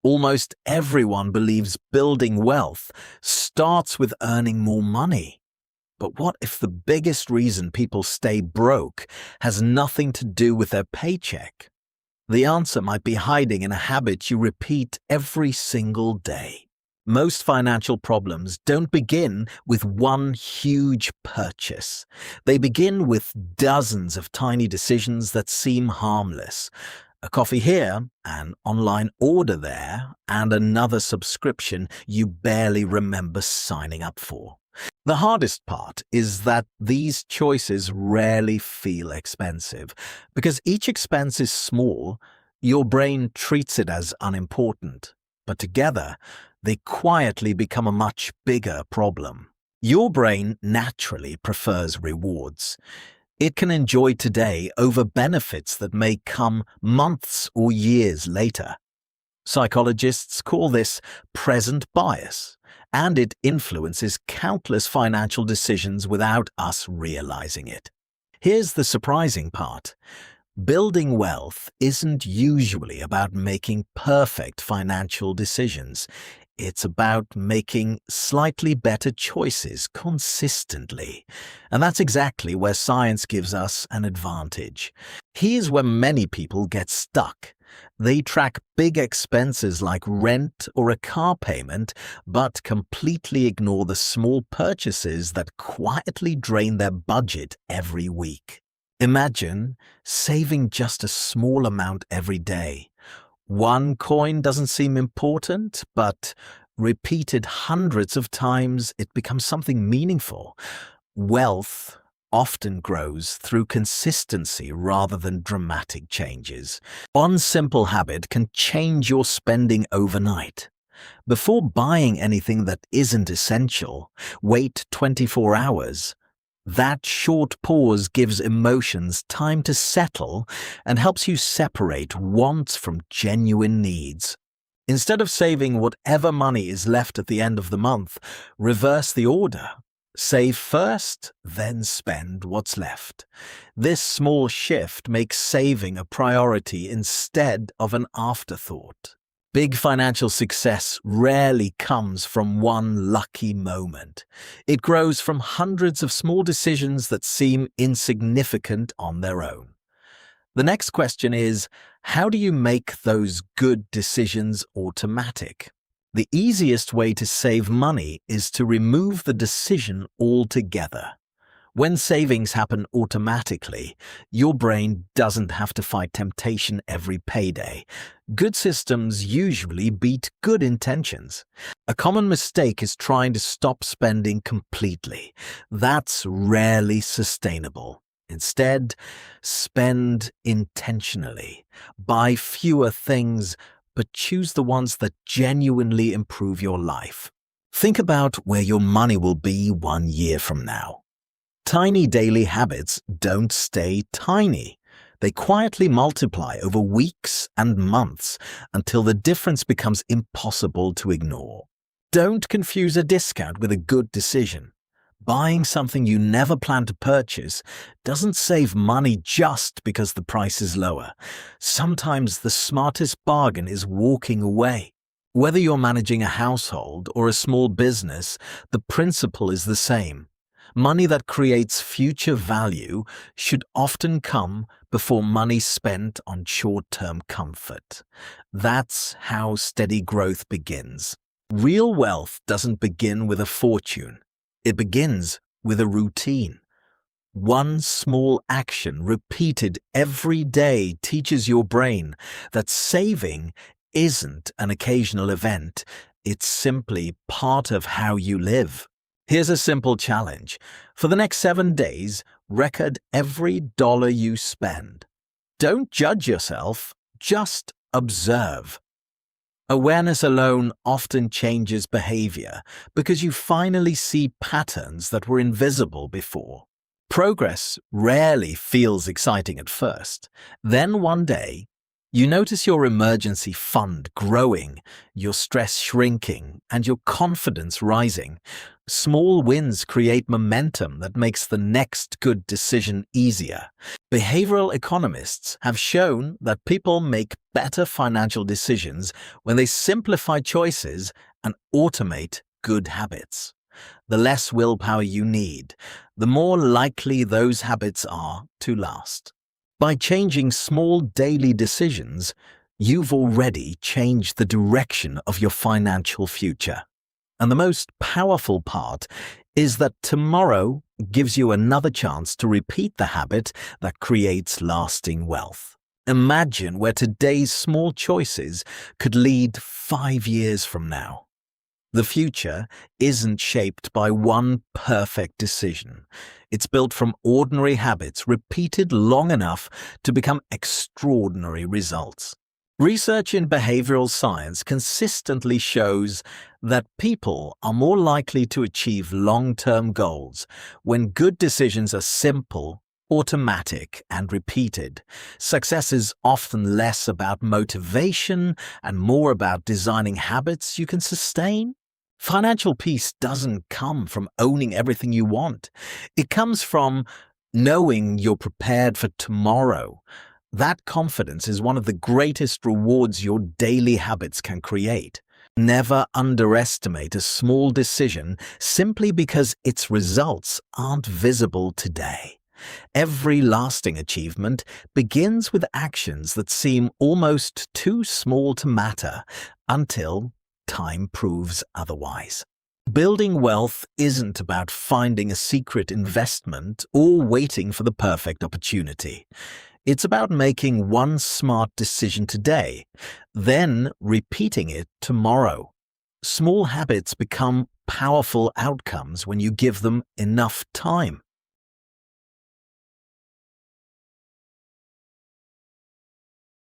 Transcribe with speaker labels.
Speaker 1: Almost everyone believes building wealth starts with earning more money. But what if the biggest reason people stay broke has nothing to do with their paycheck? The answer might be hiding in a habit you repeat every single day. Most financial problems don't begin with one huge purchase. They begin with dozens of tiny decisions that seem harmless. A coffee here, an online order there, and another subscription you barely remember signing up for. The hardest part is that these choices rarely feel expensive. Because each expense is small, your brain treats it as unimportant. But together, they quietly become a much bigger problem. Your brain naturally prefers rewards. It can enjoy today over benefits that may come months or years later. Psychologists call this present bias, and it influences countless financial decisions without us realizing it. Here's the surprising part. Building wealth isn't usually about making perfect financial decisions. It's about making slightly better choices consistently. And that's exactly where science gives us an advantage. Here's where many people get stuck. They track big expenses like rent or a car payment, but completely ignore the small purchases that quietly drain their budget every week. Imagine saving just a small amount every day. One coin doesn't seem important, but repeated hundreds of times, it becomes something meaningful. Wealth often grows through consistency rather than dramatic changes. One simple habit can change your spending overnight. Before buying anything that isn't essential, wait 24 hours. That short pause gives emotions time to settle and helps you separate wants from genuine needs. Instead of saving whatever money is left at the end of the month, reverse the order. Save first, then spend what's left. This small shift makes saving a priority instead of an afterthought. Big financial success rarely comes from one lucky moment. It grows from hundreds of small decisions that seem insignificant on their own. The next question is, how do you make those good decisions automatic? The easiest way to save money is to remove the decision altogether. When savings happen automatically, your brain doesn't have to fight temptation every payday. Good systems usually beat good intentions. A common mistake is trying to stop spending completely. That's rarely sustainable. Instead, spend intentionally. Buy fewer things, but choose the ones that genuinely improve your life. Think about where your money will be 1 year from now. Tiny daily habits don't stay tiny. They quietly multiply over weeks and months until the difference becomes impossible to ignore. Don't confuse a discount with a good decision. Buying something you never planned to purchase doesn't save money just because the price is lower. Sometimes the smartest bargain is walking away. Whether you're managing a household or a small business, the principle is the same. Money that creates future value should often come before money spent on short-term comfort. That's how steady growth begins. Real wealth doesn't begin with a fortune. It begins with a routine. One small action repeated every day teaches your brain that saving isn't an occasional event. It's simply part of how you live. Here's a simple challenge. For the next 7 days, record every dollar you spend. Don't judge yourself, just observe. Awareness alone often changes behavior because you finally see patterns that were invisible before. Progress rarely feels exciting at first. Then one day, You notice your emergency fund growing, your stress shrinking, and your confidence rising. Small wins create momentum that makes the next good decision easier. Behavioral economists have shown that people make better financial decisions when they simplify choices and automate good habits. The less willpower you need, the more likely those habits are to last. By changing small daily decisions, you've already changed the direction of your financial future. And the most powerful part is that tomorrow gives you another chance to repeat the habit that creates lasting wealth. Imagine where today's small choices could lead 5 years from now. The future isn't shaped by one perfect decision. It's built from ordinary habits repeated long enough to become extraordinary results. Research in behavioral science consistently shows that people are more likely to achieve long-term goals when good decisions are simple, automatic, and repeated. Success is often less about motivation and more about designing habits you can sustain. Financial peace doesn't come from owning everything you want. It comes from knowing you're prepared for tomorrow. That confidence is one of the greatest rewards your daily habits can create. Never underestimate a small decision simply because its results aren't visible today. Every lasting achievement begins with actions that seem almost too small to matter until time proves otherwise. Building wealth isn't about finding a secret investment or waiting for the perfect opportunity. It's about making one smart decision today, then repeating it tomorrow. Small habits become powerful outcomes when you give them enough time.